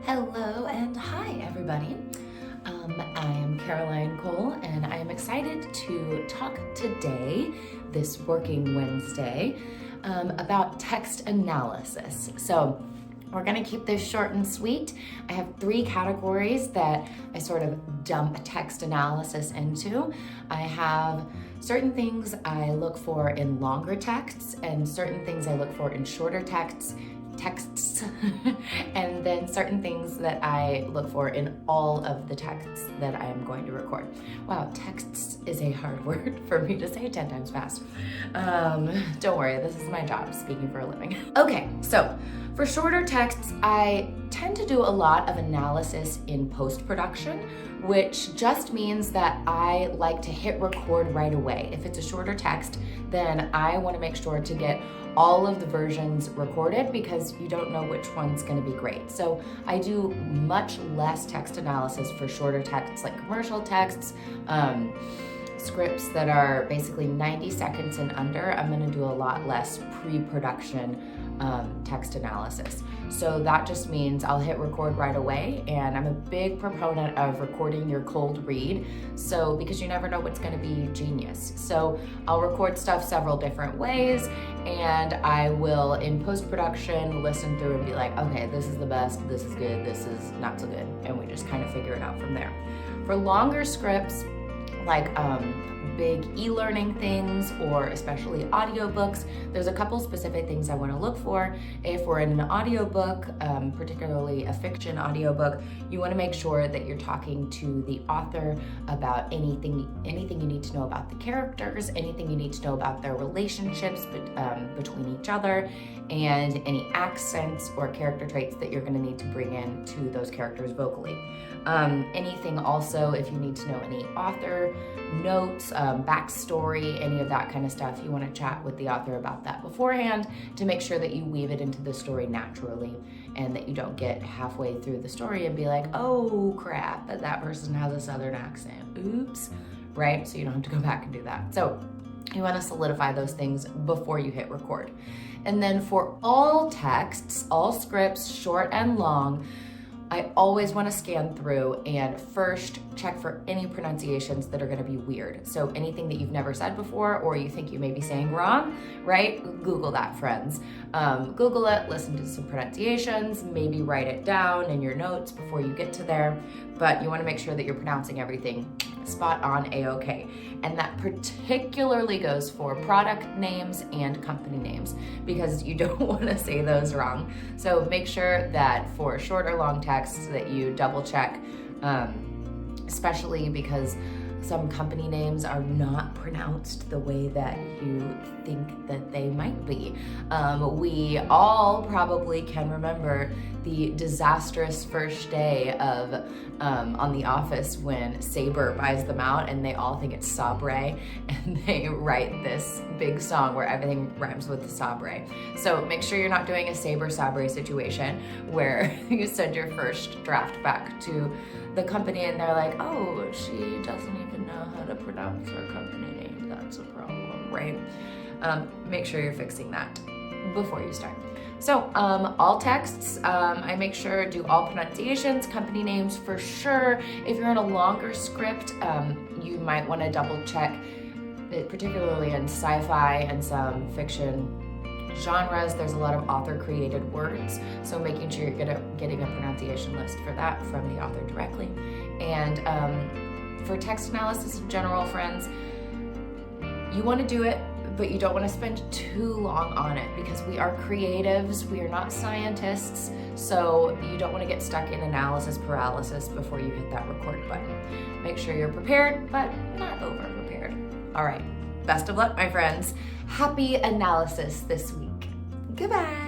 Hello and hi everybody. I am Caroline Cole and I am excited to talk today, this working Wednesday, about text analysis. So we're going to keep this short and sweet. I have 3 categories that I sort of dump text analysis into. I have certain things I look for in longer texts and certain things I look for in shorter texts, and then certain things that I look for in all of the texts that I am going to record. Wow, texts is a hard word for me to say 10 times fast. Don't worry, this is my job, speaking for a living. Okay, so for shorter texts, I tend to do a lot of analysis in post-production, which just means that I like to hit record right away. If it's a shorter text, then I want to make sure to get all of the versions recorded because you don't know which one's going to be great. So I do much less text analysis for shorter texts like commercial texts, scripts that are basically 90 seconds and under. I'm going to do a lot less pre-production text analysis. So that just means I'll hit record right away, and I'm a big proponent of recording your cold read, so because you never know what's going to be genius. So I'll record stuff several different ways, and I will in post-production listen through and be like, okay, this is the best, this is good, this is not so good, and we just kind of figure it out from there. For longer scripts, like big e-learning things or especially audiobooks, there's a couple specific things I want to look for. If we're in an audiobook, particularly a fiction audiobook, you want to make sure that you're talking to the author about anything you need to know about the characters, anything you need to know about their relationships between each other, and any accents or character traits that you're going to need to bring in to those characters vocally. Anything also, if you need to know any author notes, backstory, any of that kind of stuff, you want to chat with the author about that beforehand to make sure that you weave it into the story naturally and that you don't get halfway through the story and be like, oh crap, that person has a southern accent, oops, right? So you don't have to go back and do that. So you want to solidify those things before you hit record. And then for all texts, all scripts, short and long, I always want to scan through and first check for any pronunciations that are going to be weird. So anything that you've never said before or you think you may be saying wrong, right? Google that, friends. Google it, listen to some pronunciations, maybe write it down in your notes before you get to there. But you want to make sure that you're pronouncing everything spot on, A-OK. And that particularly goes for product names and company names because you don't want to say those wrong. So make sure that for short or long texts that you double check, especially because some company names are not pronounced the way that you think that they might be. We all probably can remember the disastrous first day of on The Office when Sabre buys them out and they all think it's Sabre, and they write this big song where everything rhymes with the Sabre. So make sure you're not doing a Sabre situation where you send your first draft back to the company and they're like, oh, she doesn't even know how to pronounce her company name. That's a problem, right? Make sure you're fixing that before you start. So all texts, I make sure do all pronunciations, company names for sure. If you're in a longer script, you might want to double check, particularly in sci-fi and some fiction genres, there's a lot of author-created words, so making sure you're getting a pronunciation list for that from the author directly. And for text analysis in general, friends, you want to do it, but you don't want to spend too long on it because we are creatives, we are not scientists, so you don't want to get stuck in analysis paralysis before you hit that record button. Make sure you're prepared, but not over-prepared. All right, best of luck, my friends. Happy analysis this week. Goodbye.